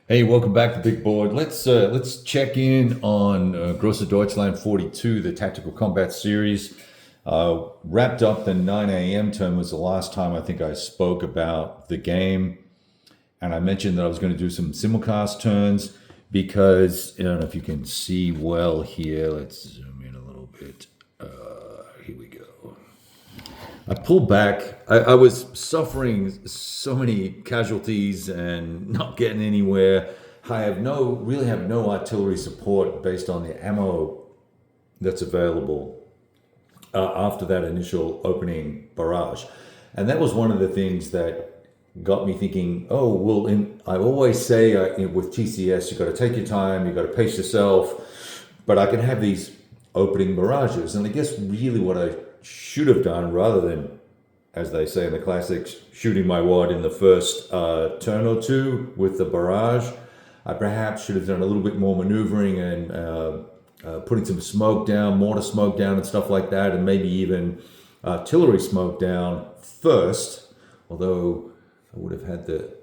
Hey, welcome back to Big Board. Let's check in on Große Deutschland 42, the tactical combat series. Wrapped up the 9 a.m. turn was the last time I think I spoke about the game, and I mentioned that I was going to do some simulcast turns because I don't know if you can see well here. Let's zoom in a little bit. Here we go. I pulled back. I was suffering so many casualties and not getting anywhere. I really have no artillery support based on the ammo that's available after that initial opening barrage. And that was one of the things that got me thinking, oh, well, I always say with TCS, you got to take your time, you got to pace yourself, but I can have these opening barrages. And I guess really what I should have done, rather than, as they say in the classics, shooting my wad in the first turn or two with the barrage, I perhaps should have done a little bit more maneuvering and putting some smoke down, mortar smoke down and stuff like that, and maybe even artillery smoke down first, although I would have had the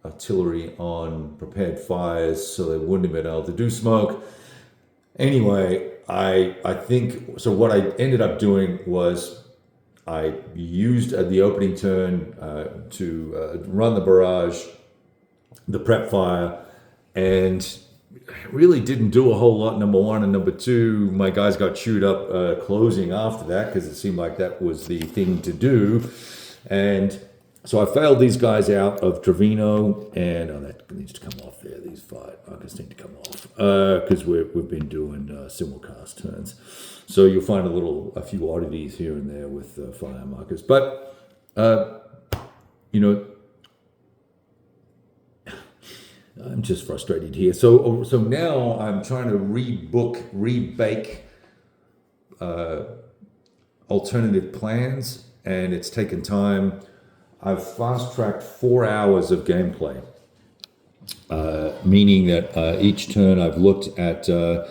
artillery on prepared fires, so they wouldn't have been able to do smoke. Anyway, I think, so what I ended up doing was I used the opening turn to run the barrage, the prep fire, and really didn't do a whole lot, number one. And number two, my guys got chewed up closing after that because it seemed like that was the thing to do. And so I failed these guys out of Trevino, and that needs to come off there. These 5 markers need to come off because we've been doing simulcast turns. So you'll find a few oddities here and there with fire markers. But, I'm just frustrated here. So now I'm trying to rebake alternative plans, and it's taken time. I've fast-tracked 4 hours of gameplay, meaning that each turn I've looked at the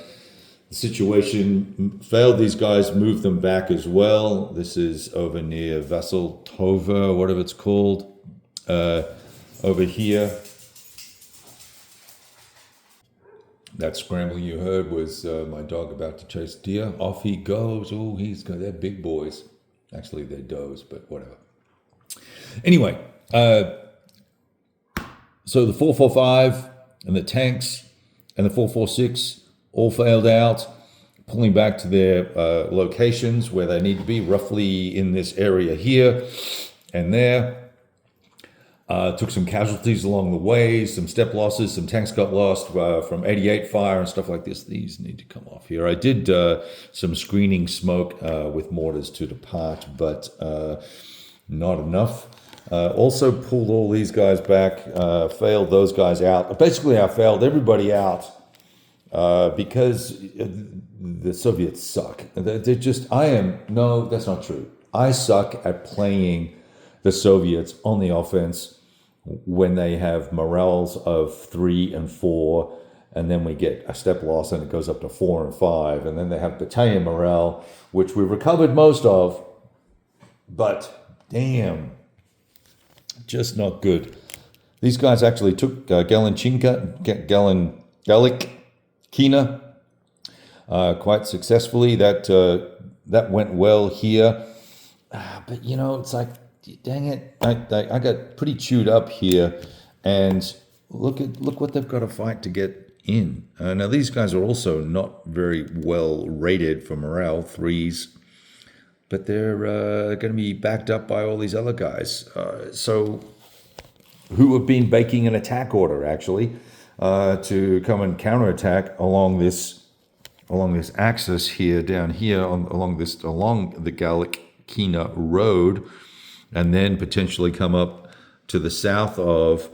situation, failed these guys, moved them back as well. This is over near Vasseltova, whatever it's called, over here. That scramble you heard was my dog about to chase deer. Off he goes. Oh, they're big boys. Actually, they're does, but whatever. Anyway, so the 445 and the tanks and the 446 all failed out, pulling back to their locations where they need to be, roughly in this area here and there. Took some casualties along the way, some step losses, some tanks got lost from 88 fire and stuff like this. These need to come off here. I did some screening smoke with mortars to depart, but not enough. Also pulled all these guys back, failed those guys out. Basically, I failed everybody out because the Soviets suck. No, that's not true. I suck at playing the Soviets on the offense when they have morales of 3 and 4, and then we get a step loss and it goes up to 4 and 5, and then they have battalion morale, which we recovered most of, but damn, just not good. These guys actually took Gallic-Kina quite successfully. That went well here, but it's like, dang it, I got pretty chewed up here, and look what they've got to fight to get in. Now these guys are also not very well rated for morale, 3s, but they're going to be backed up by all these other guys. So who have been baking an attack order actually to come and counterattack along this axis here, down here along the Gallic-Kina road, and then potentially come up to the south of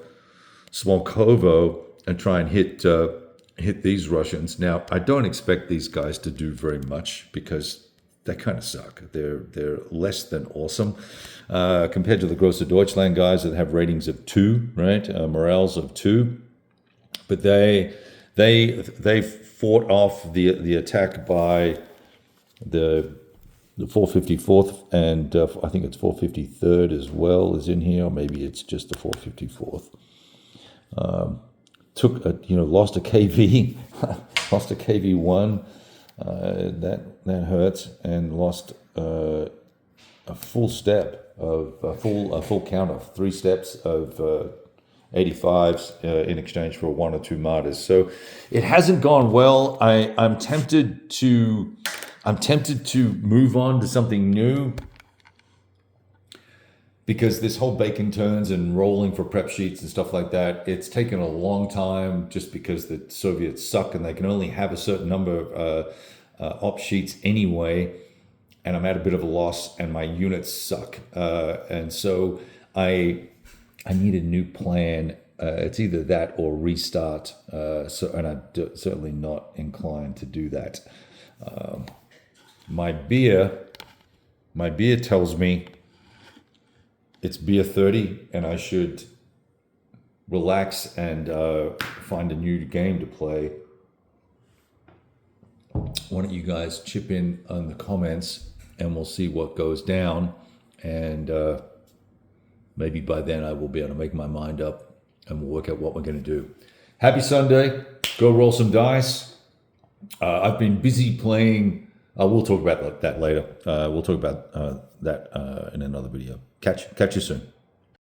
Smolkovo and try and hit these Russians. Now, I don't expect these guys to do very much because they kind of suck. They're less than awesome compared to the Große Deutschland guys that have ratings of 2, right? Morales of 2, but they fought off the attack by the 454th, and I think it's 453rd as well is in here, or maybe it's just the 454th. lost a KV, lost a KV1. That hurts, and lost a full step of a full count of 3 steps of 85s in exchange for 1 or 2 martyrs. So it hasn't gone well. I'm tempted to move on to something new, because this whole bacon turns and rolling for prep sheets and stuff like that, it's taken a long time, just because the Soviets suck and they can only have a certain number of op sheets anyway. And I'm at a bit of a loss, and my units suck. And so I need a new plan. It's either that or restart. And I'm certainly not inclined to do that. My beer tells me it's beer 30, and I should relax and find a new game to play. Why don't you guys chip in on the comments, and we'll see what goes down. And maybe by then I will be able to make my mind up, and we'll work out what we're going to do. Happy Sunday. Go roll some dice. I've been busy playing. We'll talk about that later. We'll talk about that in another video. Catch you soon.